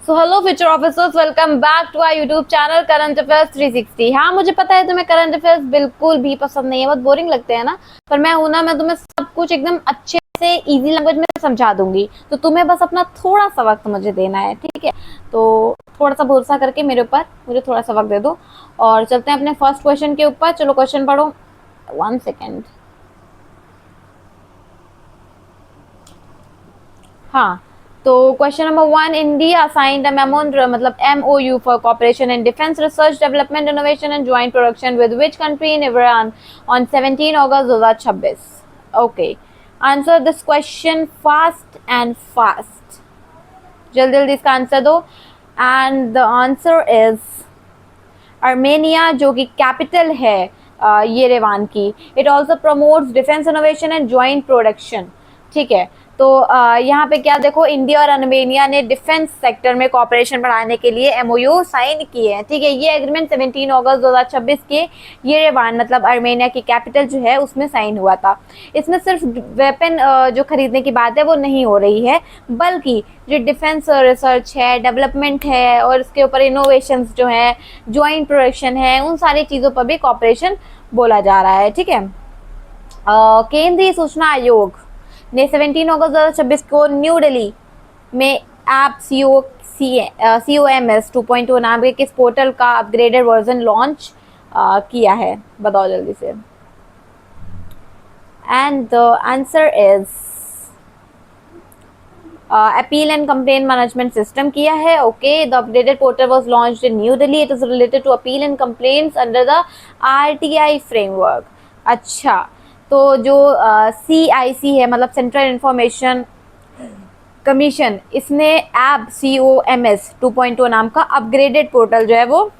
So hello future officers, welcome back to our YouTube channel current affairs 360। हाँ, मुझे पता है तुम्हें करंट अफेयर्स बिल्कुल भी पसंद नहीं है, बहुत बोरिंग लगते हैं ना। पर मैं हूं ना, मैं तुम्हें सब कुछ एकदम अच्छे से इजी लैंग्वेज में समझा दूंगी। तो तुम्हें बस अपना थोड़ा सा वक्त मुझे देना है, ठीक है? तो थोड़ा सा भरोसा करके मेरे ऊपर मुझे थोड़ा सा वक्त दे दो और चलते हैं अपने फर्स्ट क्वेश्चन के ऊपर। चलो क्वेश्चन पढ़ो। 1 सेकेंड। हाँ, तो question number 1, India signed a मतलब MOU for cooperation in defence research development innovation and joint production with which country in Iran on 17 अगस्त 2026। Okay, answer this question fast and fast. जल्दी जल्दी इसका answer दो। And the answer is Armenia, जो कि capital है Yerevan की। It also promotes defence innovation and joint production. ठीक है, तो यहाँ पे क्या देखो, इंडिया और आर्मेनिया ने डिफेंस सेक्टर में कॉपरेशन बढ़ाने के लिए MOU साइन किए हैं। ठीक है, ये एग्रीमेंट 17 अगस्त 2026 के येरेवान मतलब आर्मेनिया की कैपिटल जो है उसमें साइन हुआ था। इसमें सिर्फ वेपन जो खरीदने की बात है वो नहीं हो रही है, बल्कि जो डिफेंस रिसर्च है, डेवलपमेंट है और इसके ऊपर इनोवेशंस जो है, ज्वाइंट प्रोडक्शन है, उन सारी चीज़ों पर भी कॉपरेशन बोला जा रहा है। ठीक है, केंद्रीय सूचना आयोग ने 17 अगस्त 2026 को न्यू दिल्ली में ऐप COMS 2.0 नाम के किस पोर्टल का अपग्रेडेड वर्जन लॉन्च किया है? बताओ जल्दी से। And the answer is appeal and complaint management system किया है। Okay, the updated portal was launched in New Delhi. It is related to appeal and complaints under the RTI framework. अच्छा, तो जो CIC है मतलब सेंट्रल इंफॉर्मेशन कमीशन, इसने app COMS 2.0 नाम का अपग्रेडेड पोर्टल जो है वो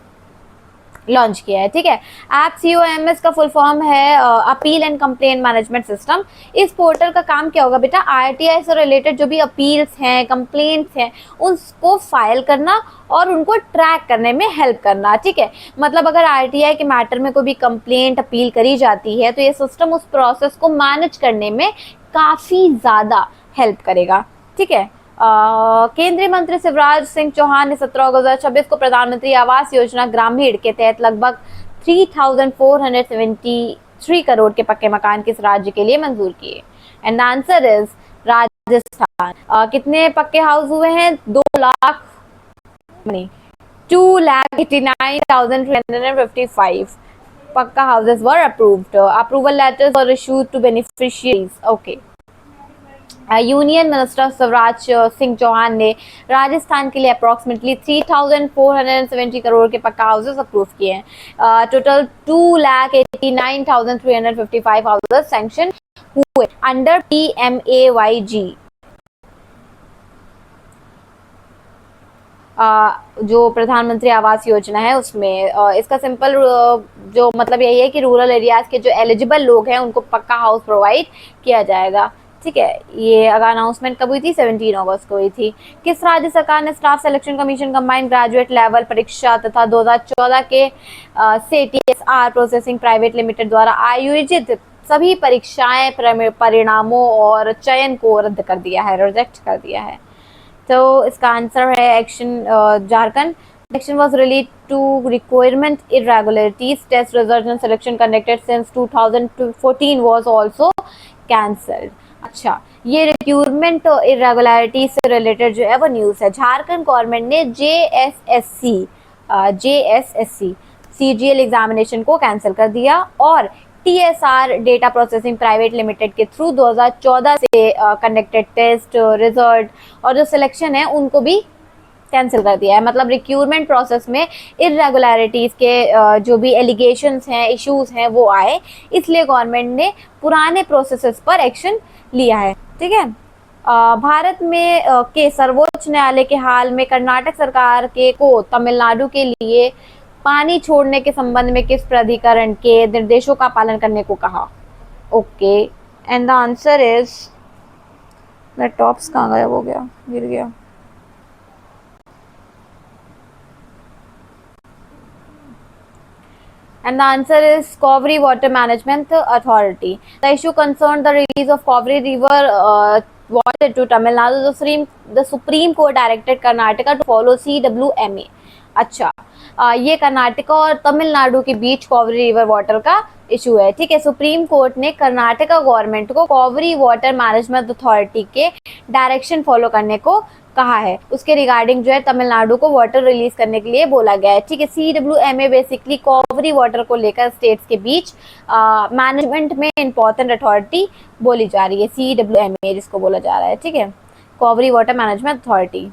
लॉन्च किया है। ठीक है, ऐप COMS का फुल फॉर्म है appeal and complaint management system. इस पोर्टल का काम क्या होगा बेटा? RTI से रिलेटेड जो भी अपील्स हैं, कंप्लेंट्स हैं, उसको फाइल करना और उनको ट्रैक करने में हेल्प करना। ठीक है, मतलब अगर RTI के मैटर में कोई भी कंप्लेंट अपील करी जाती है तो ये सिस्टम उस प्रोसेस को मैनेज करने में काफ़ी ज़्यादा हेल्प करेगा। ठीक है, केंद्रीय मंत्री शिवराज सिंह चौहान ने 17 अगस्त 2026 को प्रधानमंत्री आवास योजना ग्रामीण के तहत लगभग 3,473 करोड़ के पक्के मकान किस राज्य के लिए मंजूर किए? And the answer is Rajasthan. कितने पक्के हाउस हुए हैं? 2,89,355 पक्का houses were approved. Approval letters were issued to beneficiaries. Okay, union minister Shivraj Singh Chouhan ने राजस्थान के लिए अप्रॉक्सीमेटली 3,470 करोड़ के पक्का हाउसेस अप्रूव किए हैं। टोटल 2,89,355 हाउसेस सैंक्शन हुए अंडर PMAYG। जो प्रधानमंत्री आवास योजना है उसमें इसका सिंपल जो मतलब यही है कि रूरल एरियाज के जो एलिजिबल लोग हैं उनको पक्का हाउस प्रोवाइड किया जाएगा। ठीक है, ये अगर अनाउंसमेंट कब हुई थी? 17 अगस्त को हुई थी। किस राज्य सरकार ने staff selection commission combined graduate level परीक्षा तथा 2014 के से TSR प्रोसेसिंग प्राइवेट लिमिटेड द्वारा आयोजित सभी परीक्षाएं परिणामों और चयन को रद्द कर दिया है, रिजेक्ट कर दिया है? तो इसका आंसर है action Jharkhand. Action was related to requirement irregularities. Test results and selection conducted since 2014 was also cancelled. अच्छा, ये रिक्रूटमेंट इरेगुलरिटी से रिलेटेड जो है वो न्यूज़ है। झारखंड गवर्नमेंट ने JSSC CGL एग्जामिनेशन को कैंसिल कर दिया और TSR data processing private limited के थ्रू 2014 से कंडक्टेड टेस्ट रिजल्ट और जो सिलेक्शन है उनको भी कैंसिल कर दिया है। मतलब रिक्रूटमेंट प्रोसेस में इरेगुलरिटीज़ के जो भी एलिगेशंस हैं, इश्यूज हैं वो आए, इसलिए गवर्नमेंट ने पुराने प्रोसेसेस पर एक्शन लिया है। ठीक है, भारत में के सर्वोच्च न्यायालय के हाल में कर्नाटक सरकार के को तमिलनाडु के लिए पानी छोड़ने के संबंध में किस प्राधिकरण के निर्देशों का पालन करने को कहा? Okay, and the answer is, मेरा टॉप्स कहाँ गया? हो गया, गिर गया। And the answer is Cauvery Water Management Authority. The issue concerned the release of Cauvery River awarded to Tamil Nadu, the Supreme Court directed Karnataka to follow CWMA. अच्छा, ये कर्नाटका और तमिलनाडु के बीच कावेरी रिवर वाटर का इशू है, ठीक है। Supreme court ने Karnataka government को कावेरी वाटर मैनेजमेंट अथॉरिटी के डायरेक्शन फॉलो करने को कहा है, उसके रिगार्डिंग जो है तमिलनाडु को वाटर रिलीज करने के लिए बोला गया है, ठीक है। CWMA बेसिकली कावेरी वाटर को लेकर स्टेट्स के बीच मैनेजमेंट में इंपॉर्टेंट अथॉरिटी बोली जा रही है, CWMA जिसको बोला जा रहा है, ठीक है, Kaveri water management authority.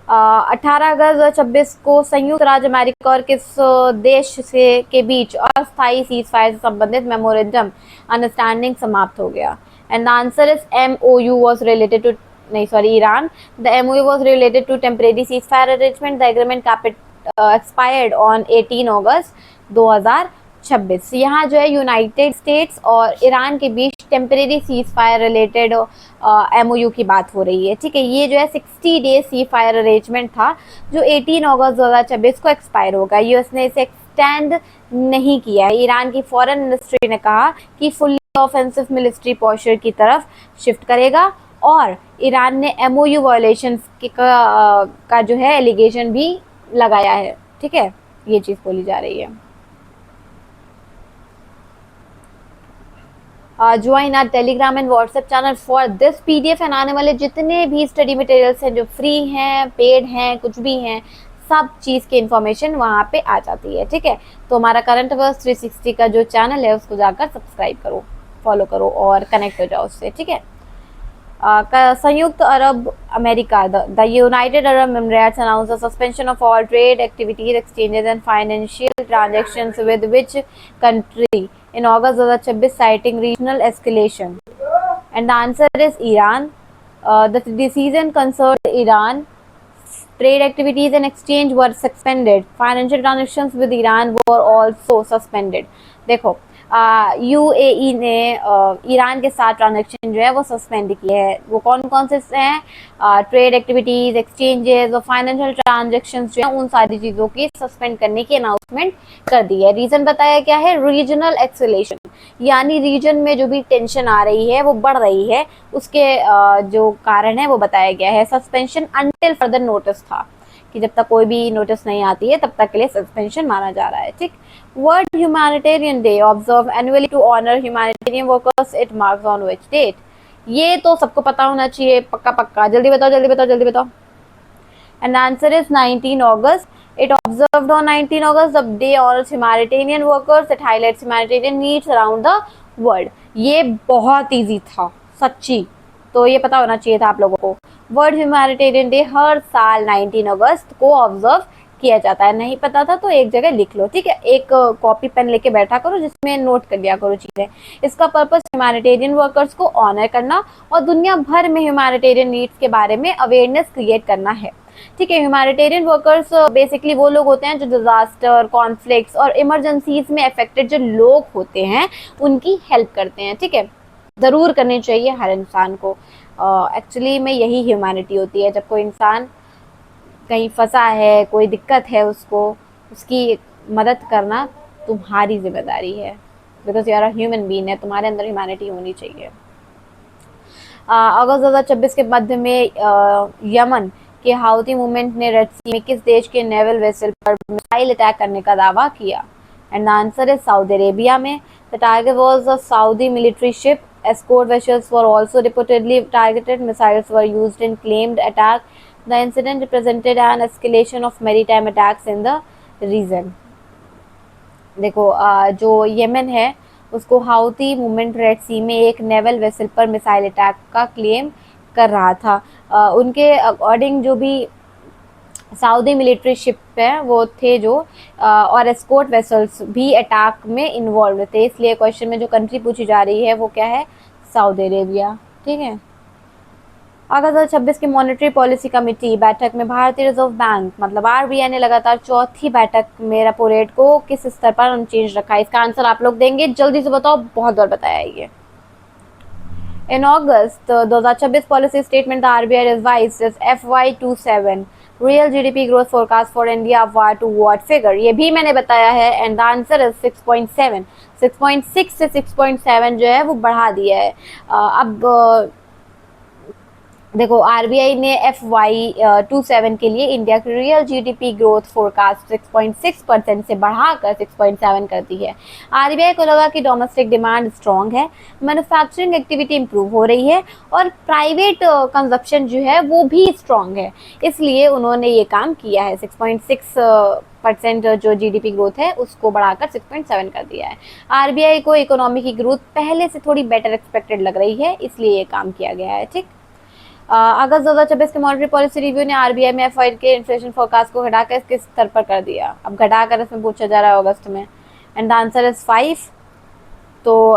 18 August 2026 को संयुक्त राज्य अमेरिका और किस देश से के बीच अस्थायी सीजफायर से संबंधित मेमोरेंडम अंडरस्टैंडिंग समाप्त हो गया? And the answer is MOU was related to Iran. The MOU was related to temporary ceasefire arrangement. The agreement expired on 18 August 2026। यहाँ जो है यूनाइटेड स्टेट्स और ईरान के बीच temporary cease fire related MOU की बात हो रही है, ठीक है। ये जो है 60 डेज सीज फायर अरेंजमेंट था जो 18 अगस्त 2026 को एक्सपायर होगा। यूएस ने इसे एक्सटेंड नहीं किया है। ईरान की फॉरेन मिनिस्ट्री ने कहा कि फुल्ली ऑफेंसिव मिलिट्री पोस्चर की तरफ शिफ्ट करेगा और ईरान ने MOU वायलेशंस का जो है एलिगेशन भी लगाया है, ठीक है, ये चीज़ बोली जा रही है। Join our Telegram and WhatsApp channel for this PDF and आने वाले जितने भी स्टडी मटेरियल्स हैं जो फ्री हैं, पेड हैं, कुछ भी हैं, सब चीज़ की इन्फॉर्मेशन वहाँ पे आ जाती है, ठीक है। तो हमारा करंट अफेयर्स 360 का जो चैनल है उसको जाकर सब्सक्राइब करो, फॉलो करो और कनेक्ट हो जाओ उससे, ठीक है। संयुक्त अरब अमेरिका, the United Arab Emirates announce the suspension of all trade activities, exchanges and financial transactions with which country in August 2026, citing regional escalation? And the answer is Iran. The decision concerned Iran. Trade activities and exchange were suspended. Financial transactions with Iran were also suspended. देखो, UAE ने Iran के साथ transaction जो है वो suspend किए हैं। वो कौन कौन से हैं? ट्रेड एक्टिविटीज, एक्सचेंजेस और फाइनेंशियल ट्रांजेक्शन्स जो है उन सारी चीज़ों की सस्पेंड करने की अनाउंसमेंट कर दी है। रीज़न बताया क्या है? रीजनल एक्सेलेशन, यानी रीजन में जो भी टेंशन आ रही है वो बढ़ रही है, उसके जो कारण है वो बताया गया है। सस्पेंशन अनटिल फर्दर नोटिस था कि जब तक कोई भी नोटिस नहीं आती है तब तक के लिए सस्पेंशन माना जा रहा है, ठीक। World humanitarian day observe annually to honour humanitarian workers, it marks on which date? ये तो सबको पता होना चाहिए, पक्का पक्का। जल्दी बताओ जल्दी बताओ जल्दी बताओ। And answer is 19 August. It observed on 19 August. The day honors humanitarian workers. It highlights humanitarian needs around the world. ये बहुत इजी था सच्ची, तो ये पता होना चाहिए था आप लोगों को। वर्ल्ड ह्यूमैनिटेरियन डे हर साल 19 अगस्त को ऑब्जर्व किया जाता है। नहीं पता था तो एक जगह लिख लो, ठीक है। एक कॉपी पेन लेके बैठा करो जिसमें नोट कर लिया करो चीज़ें। इसका पर्पस ह्यूमैनिटेरियन वर्कर्स को ऑनर करना और दुनिया भर में ह्यूमैनिटेरियन नीड्स के बारे में अवेयरनेस क्रिएट करना है, ठीक है। ह्यूमैनिटेरियन वर्कर्स बेसिकली वो लोग होते हैं जो डिजास्टर, कॉन्फ्लिक्ट्स और इमरजेंसीज में अफेक्टेड जो लोग होते हैं उनकी हेल्प करते हैं, ठीक है। ज़रूर करनी चाहिए हर इंसान को। एक्चुअली में यही ह्यूमैनिटी होती है। जब कोई इंसान कहीं फंसा है, कोई दिक्कत है उसको, उसकी मदद करना तुम्हारी जिम्मेदारी है, because you are a human being है, तुम्हारे अंदर ह्यूमैनिटी होनी चाहिए। अगस्त 2026 के मध्य में यमन के हाउती मूवमेंट ने रेड सी में किस देश के नेवल वेसल पर मिसाइल अटैक करने का दावा किया? And the answer is Saudi Arabia में। The target was a Saudi military ship. Escort vessels were also reportedly targeted. Missiles were used in claimed attack. The incident represented an escalation of maritime attacks in the region. देखो, जो Yemen है उसको हाउती movement red सी में एक naval vessel पर missile attack का claim कर रहा था। उनके अकॉर्डिंग जो भी सऊदी मिलिट्री शिप है वो थे जो और एस्कॉर्ट वेसल्स भी अटैक में इन्वॉल्व थे। इसलिए क्वेश्चन में जो कंट्री पूछी जा रही है वो क्या है? सऊदी अरेबिया, ठीक है। अगस्त 2026 की मॉनेटरी पॉलिसी कमेटी बैठक में भारतीय रिजर्व बैंक मतलब RBI ने लगातार चौथी बैठक में रेपो रेट को किस स्तर पर अनचेंज रखा? इसका आंसर आप लोग देंगे, जल्दी से बताओ, बहुत बार बताया ये। In August 2026 policy statement, the RBI revised its FY27 real GDP growth forecast for India were to what figure, ये भी मैंने बताया है, एंड द आंसर इज 6.7। 6.6 से 6.7 जो है वो बढ़ा दिया है। अब देखो आरबीआई ने FY27 के लिए इंडिया की रियल जीडीपी ग्रोथ फोरकास्ट 6.6% से बढ़ाकर 6.7 कर दी है। आरबीआई को लगा कि डोमेस्टिक डिमांड स्ट्रांग है, मैन्युफैक्चरिंग एक्टिविटी इंप्रूव हो रही है और प्राइवेट कंजप्शन जो है वो भी स्ट्रांग है, इसलिए उन्होंने ये काम किया है। 6.6% जो जीडीपी ग्रोथ है उसको बढ़ाकर 6.7 कर दिया है। आरबीआई को इकोनॉमी की ग्रोथ पहले से थोड़ी बेटर एक्सपेक्टेड लग रही है, इसलिए ये काम किया गया है। ठीक, अगस्त 2024 के मॉनेटरी पॉलिसी रिव्यू ने आरबीआई में FY के इन्फ्लेशन फोरकास्ट को घटाकर किस स्तर पर कर दिया? अब घटाकर इसमें पूछा जा रहा है अगस्त में, एंड द आंसर इज 5। तो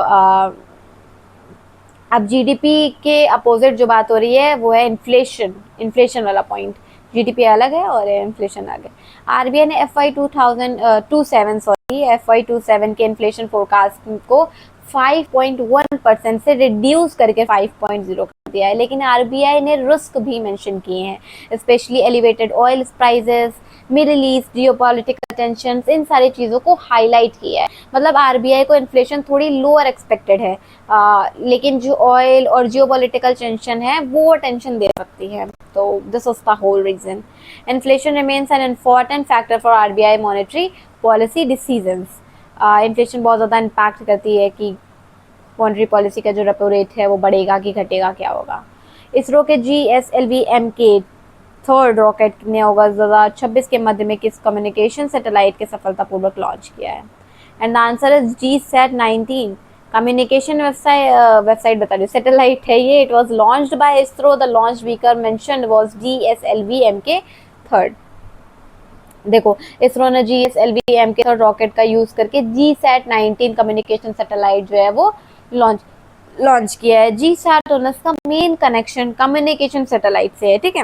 अब जीडीपी के अपोजिट जो बात हो रही है वो है इन्फ्लेशन, इन्फ्लेशन वाला पॉइंट। जीडीपी अलग है और इन्फ्लेशन अलग है। आरबीआई ने FY27 के इन्फ्लेशन फोरकास्ट को 5.1% से रिड्यूस करके 5.0 कर दिया है, लेकिन आरबीआई ने रिस्क भी मेंशन किए हैं, specially elevated oil prices, Middle East, geopolitical tensions, इन सारी चीज़ों को हाईलाइट किया है। मतलब आरबीआई को इन्फ्लेशन थोड़ी लोअर एक्सपेक्टेड है, लेकिन जो ऑयल और जियोपॉलिटिकल टेंशन है वो टेंशन दे सकती है। तो this was the whole reason. Inflation remains an important factor for RBI monetary policy decisions. Inflation बहुत ज़्यादा इम्पैक्ट करती है कि मॉनेटरी पॉलिसी का जो रेपो रेट है वो बढ़ेगा कि घटेगा, क्या होगा। इसरो के GSLV-M के थर्ड रॉकेट ने अगस्त 2026 के मध्य में किस कम्युनिकेशन सैटेलाइट के सफलतापूर्वक लॉन्च किया है? And the answer is GSAT-19। Communication website बता रही सैटेलाइट है ये। It was launched by ISRO. The launch vehicle mentioned was GSLV-M के थर्ड। देखो इसरो ने GSLV-M के थर्ड रॉकेट का यूज करके GSAT-19 कम्युनिकेशन सैटेलाइट जो है वो लॉन्च किया है। GSAT-19 का मेन कनेक्शन कम्युनिकेशन सैटेलाइट से है। ठीक है,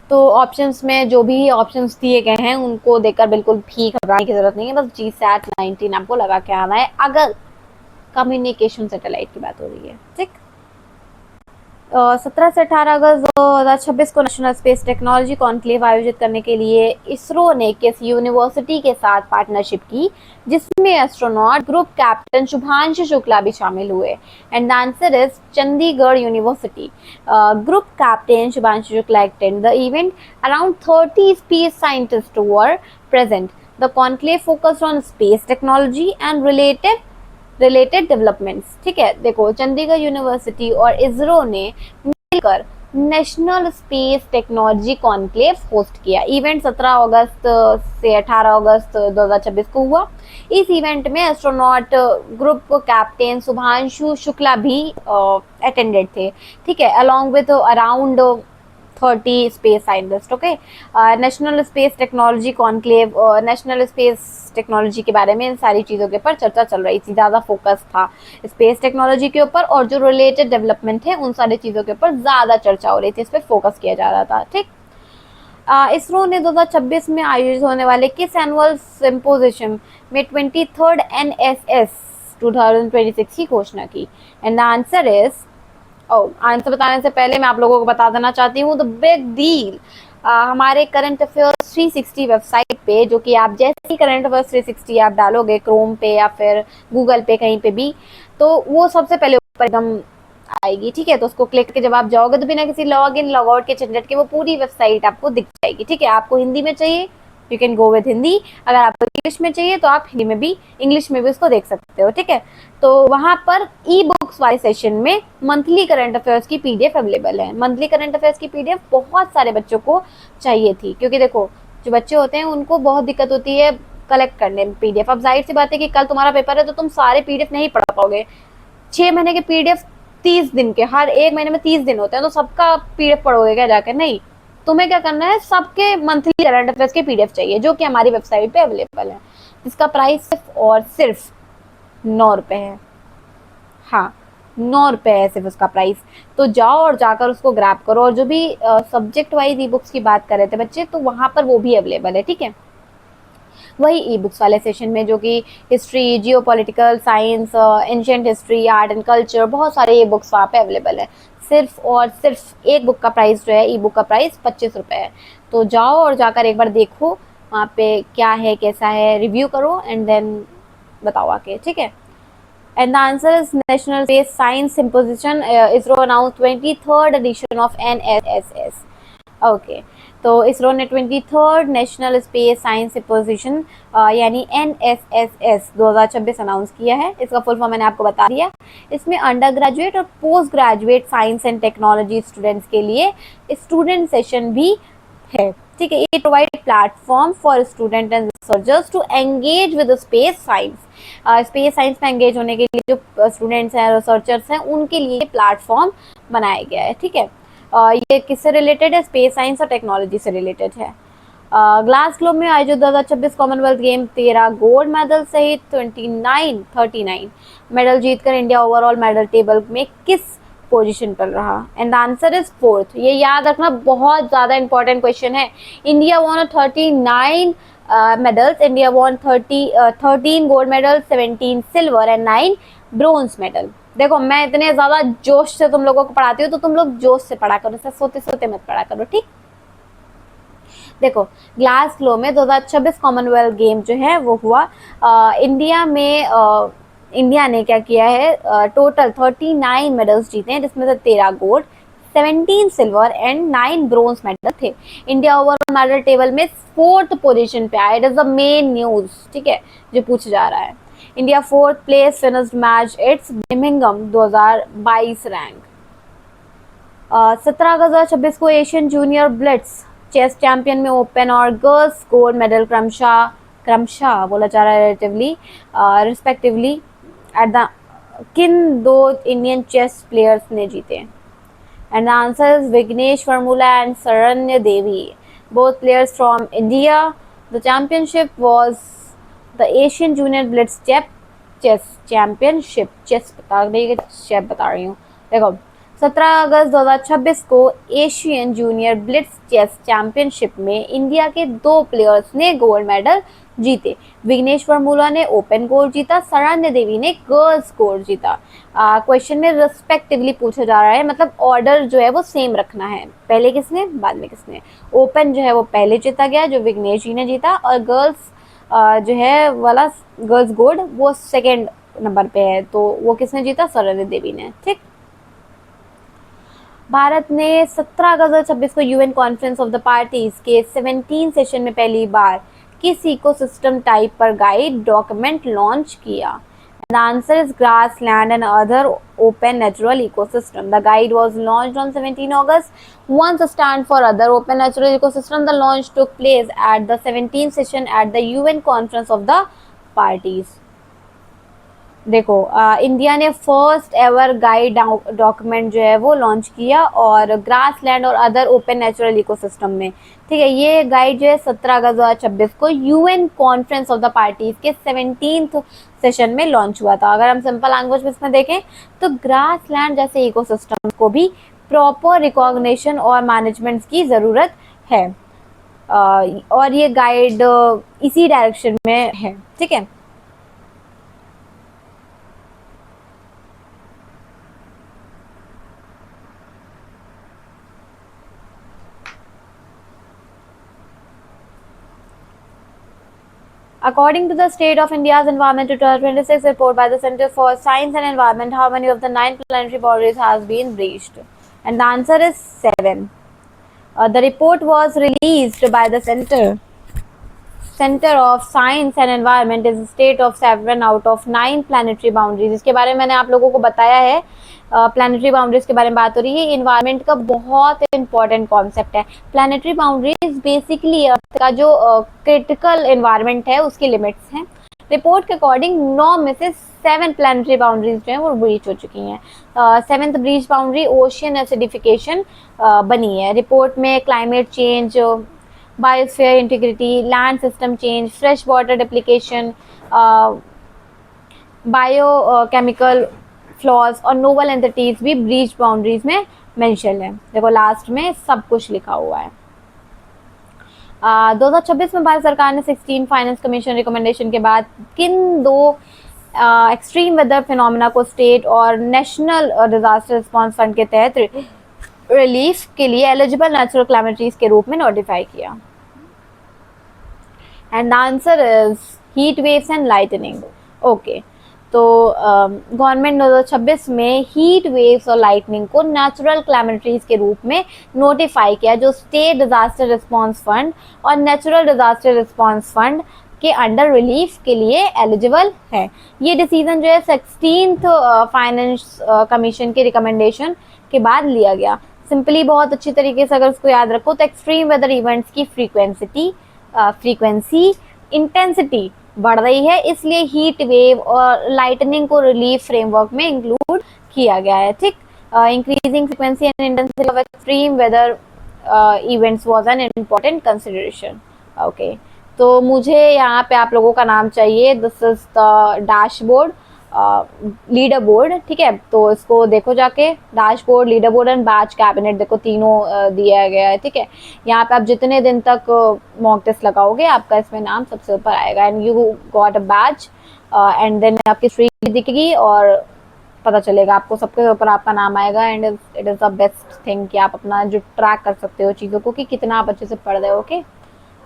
तो ऑप्शंस में जो भी ऑप्शंस दिए गए हैं उनको देखकर बिल्कुल भी घबराने की जरूरत नहीं है, बस GSAT-19 आपको लगा के आना है अगर कम्युनिकेशन सैटेलाइट की बात हो रही है। ठीक, 17 से 18 अगस्त 2026 को नेशनल स्पेस टेक्नोलॉजी कॉन्क्लेव आयोजित करने के लिए इसरो ने किस यूनिवर्सिटी के साथ पार्टनरशिप की जिसमें astronaut group captain Shubhanshu Shukla भी शामिल हुए? And the answer is Chandigarh university. Group captain Shubhanshu Shukla attend the event. Around 30 space scientist were present. The conclave focused on space technology and related developments. ठीक है, देखो चंडीगढ़ यूनिवर्सिटी और इसरो ने मिलकर national space technology conclave host किया। इवेंट 17 अगस्त से 18 August 2026 को हुआ। इस इवेंट में astronaut group captain Shubhanshu Shukla भी अटेंडेड थे। ठीक है, along with around 30 space scientist. Okay, national space technology conclave, national space technology के बारे में इन सारी चीज़ों के ऊपर चर्चा चल रही थी। ज़्यादा फोकस था स्पेस टेक्नोलॉजी के ऊपर और जो रिलेटेड डेवलपमेंट है उन सारी चीज़ों के ऊपर ज़्यादा चर्चा हो रही थी, इस पर फोकस किया जा रहा था। ठीक, इसरो ने 2026 में आयोजित होने वाले किस एनुअल सिम्पोजिशम में 23rd NSS 2026 की घोषणा की? And the answer is, answer बताने से पहले मैं आप लोगों को बता देना चाहती हूँ द बिग डील। हमारे करंट अफेयर्स 360 वेबसाइट पे, जो कि आप जैसे ही करंट अफेयर्स 360 आप डालोगे क्रोम पे या फिर गूगल पे कहीं पे भी, तो वो सबसे पहले ऊपर एकदम आएगी। ठीक है, तो उसको क्लिक करके जब आप जाओगे तो बिना किसी लॉग इन लॉग आउट के झंझट के वो पूरी वेबसाइट आपको दिख जाएगी। ठीक है, आपको हिंदी में चाहिए you can go with Hindi, अगर आपको इंग्लिश में चाहिए तो आप हिंदी में भी इंग्लिश में भी उसको देख सकते हो। ठीक है, तो वहां पर ई बुक्स वाले सेशन में मंथली करंट अफेयर्स की PDF अवेलेबल है। मंथली करंट अफेयर्स की PDF बहुत सारे बच्चों को चाहिए थी, क्योंकि देखो जो बच्चे होते हैं उनको बहुत दिक्कत होती है कलेक्ट करने में PDF। अब जाहिर सी बात है कि कल तुम्हारा पेपर है तो तुम सारे PDF नहीं पढ़ा पाओगे। 6 महीने के PDF 30 दिन के, हर एक महीने में 30 दिन होते हैं, तो सबका PDF पढ़ोगे क्या जाकर? नहीं, तुम्हें क्या करना है, सबके मंथली करंट अफेयर्स के PDF चाहिए, जो कि हमारी वेबसाइट पे अवेलेबल है, जिसका प्राइस सिर्फ और सिर्फ 9 रुपए है। हाँ, 9 रुपए है सिर्फ उसका प्राइस। तो जाओ और जाकर उसको ग्रैब करो। और जो भी सब्जेक्ट वाइज ई बुक्स की बात कर रहे थे बच्चे, तो वहां पर वो भी अवेलेबल है। ठीक है, वही ई बुक्स वाले सेशन में, जो कि history, geopolitical science, ancient history, art and culture, बहुत सारे ई बुक्स वहाँ पे अवेलेबल है। सिर्फ और सिर्फ एक बुक का प्राइस जो है, ई बुक का प्राइस 25 रुपये है। तो जाओ और जाकर एक बार देखो वहाँ पे क्या है, कैसा है, रिव्यू करो एंड देन बताओ आके, ठीक है। And the answer is National Space Science Symposium. ISRO announced 23rd edition of NSS. Okay, तो इसरो ने 23rd नेशनल स्पेस साइंस सिम्पोजिशन यानी NSSS 2026 अनाउंस किया है। इसका फुल फॉर्म मैंने आपको बता दिया। इसमें अंडर ग्रेजुएट और postgraduate science and technology students के लिए स्टूडेंट सेशन भी है, ठीक है। ये provide platform for student and researchers to engage with space science. Space science में एंगेज होने के लिए जो स्टूडेंट्स हैं, रिसर्चर्स हैं, उनके लिए प्लेटफॉर्म बनाया गया है, ठीक है। ये किससे रिलेटेड है? स्पेस साइंस और टेक्नोलॉजी से रिलेटेड है। ग्लासगो में आयोजित 2026 कॉमनवेल्थ गेम 13 गोल्ड मेडल सहित 39 मेडल जीतकर इंडिया ओवरऑल मेडल टेबल में किस पोजीशन पर रहा? And the answer is 4th। ये याद रखना, बहुत ज़्यादा इंपॉर्टेंट क्वेश्चन है। India won 39 medals. India won 13 gold medal, 17 silver and 9 bronze medal. देखो, मैं इतने ज़्यादा जोश से तुम लोगों को पढ़ाती हूँ, तो तुम लोग जोश से पढ़ा करो, सोते सोते मत पढ़ा करो, ठीक। देखो, ग्लासगो में 2026 कॉमनवेल्थ गेम जो है वो हुआ। इंडिया में इंडिया ने क्या किया है, टोटल 39 मेडल्स जीते हैं, जिसमें से 13 gold, 17 silver and 9 bronze medal थे। इंडिया ओवरऑल मेडल टेबल में 4th पोजीशन पे आया। It is the main news, ठीक है, जो पूछा जा रहा है। India 4th place finished match its Birmingham 2022 rank. 17 अगस्त 2026 को Asian junior blitz chess champion में ओपन और गर्ल्स गोल्ड मेडल क्रमशः बोला जा रहा है रिस्पेक्टिवली एट द किन दो इंडियन चेस प्लेयर्स ने जीते? And the answer is Vighnesh Varmula and Sharanya Devi, both players from India. The championship was the Asian junior blitz chess championship. Chess बता रही हूँ। देखो, 17 अगस्त 2026 को Asian junior blitz chess championship में इंडिया के 2 प्लेयर्स ने गोल्ड मेडल जीते। विघ्नेश वर्मुला ने ओपन गोल्ड जीता, शरण्य देवी ने गर्ल्स गोल्ड जीता। क्वेश्चन में रिस्पेक्टिवली पूछा जा रहा है, मतलब ऑर्डर जो है वो सेम रखना है, पहले किसने बाद में किसने। ओपन जो है वो पहले जीता गया, जो विघ्नेश जी ने जीता, और गर्ल्स जो है वाला गर्ल्स गोल्ड वो सेकेंड नंबर पे है, तो वो किसने जीता? शरण्य देवी ने, ठीक। भारत ने 17 अगस्त 2026 को UN conference of the parties के 17 सेशन में पहली बार किस इकोसिस्टम टाइप पर गाइड डॉक्यूमेंट लॉन्च किया? The answer is grassland and other open natural ecosystem. The guide was launched on 17 August. Once a stand for other open natural ecosystem, the launch took place at the 17th session at the UN Conference of the Parties. देखो, India ने first ever guide document जो है वो launch किया, और grassland और other open natural ecosystem में, ठीक है। ये गाइड जो है 17 अगस्त 2026 को UN conference of the parties के 17th सेशन में लॉन्च हुआ था। अगर हम सिंपल लैंग्वेज में इसमें देखें तो ग्रासलैंड जैसे इकोसिस्टम को भी प्रॉपर रिकॉग्निशन और मैनेजमेंट की ज़रूरत है, और ये गाइड इसी डायरेक्शन में है, ठीक है। According to the State of India's Environment 2026 report by the Center for Science and Environment, how many of the 9 planetary boundaries has been breached? And the answer is 7. The report was released by the Center of Science and Environment is a state of 7 out of 9 planetary boundaries. इसके बारे में मैंने आप लोगों को बताया है। Planetary boundaries के बारे में बात हो रही है। इन्वायरमेंट का बहुत इंपॉर्टेंट कॉन्सेप्ट है। प्लानिटरी बाउंड्रीज बेसिकली अर्थ का जो क्रिटिकल इन्वायरमेंट है उसकी लिमिट्स हैं। रिपोर्ट के अकॉर्डिंग 9 में से 7 प्लानिटरी बाउंड्रीज जो हैं वो ब्रीच हो चुकी हैं। 7th breach boundary ocean acidification बनी है। रिपोर्ट में climate change, biosphere integrity, land system change, fresh water depletion, biochemical flows और नोवल एंटिटीज भी ब्रीच बाउंड्रीज में मेंशन है। देखो, लास्ट में सब कुछ लिखा हुआ है। 2026 में भारत सरकार ने 16 फाइनेंस कमीशन रिकमेंडेशन के बाद किन 2 एक्सट्रीम वेदर फिनोमेना को स्टेट और नेशनल डिजास्टर रिस्पांस फंड के तहत रिलीफ के लिए एलिजिबल नेचुरल कैलेमिटीज के रूप में नोटिफाई किया। And the answer is heat waves and lightning. Okay, तो गवर्नमेंट 2026 में हीट वेव्स और लाइटनिंग को नेचुरल कैलेमिटीज के रूप में नोटिफाई किया, जो स्टेट डिजास्टर रिस्पांस फंड और नेचुरल डिजास्टर रिस्पांस फंड के अंडर रिलीफ के लिए एलिजिबल है। ये डिसीजन जो है 16th फाइनेंस कमीशन के रिकमेंडेशन के बाद लिया गया। सिंपली बहुत अच्छी तरीके से अगर उसको याद रखो तो एक्सट्रीम वेदर इवेंट्स की फ्रीक्वेंसी इंटेंसिटी बढ़ रही है, इसलिए हीट वेव और लाइटनिंग को रिलीफ फ्रेमवर्क में इंक्लूड किया गया है। ठीक, increasing frequency and intensity of extreme weather events was an important consideration. Okay, तो मुझे यहाँ पे आप लोगों का नाम चाहिए। This is the dashboard, leader board. ठीक है, तो इसको देखो जाके, dashboard, leader board and batch cabinet, देखो तीनों दिया गया है। ठीक है, यहाँ पे आप जितने दिन तक मॉक टेस्ट लगाओगे आपका इसमें नाम सबसे ऊपर आएगा। And you got a batch and then आपकी स्ट्रीट दिखेगी और पता चलेगा आपको, सबके ऊपर आपका नाम आएगा। And it is the best thing कि आप अपना जो ट्रैक कर सकते हो चीज़ों को कि कितना आप अच्छे से पढ़ रहे हो। Okay,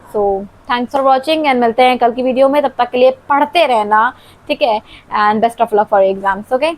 so thanks for watching and मिलते हैं कल की वीडियो में। तब तक के लिए पढ़ते रहना, ठीक है, and best of luck for exams. Okay.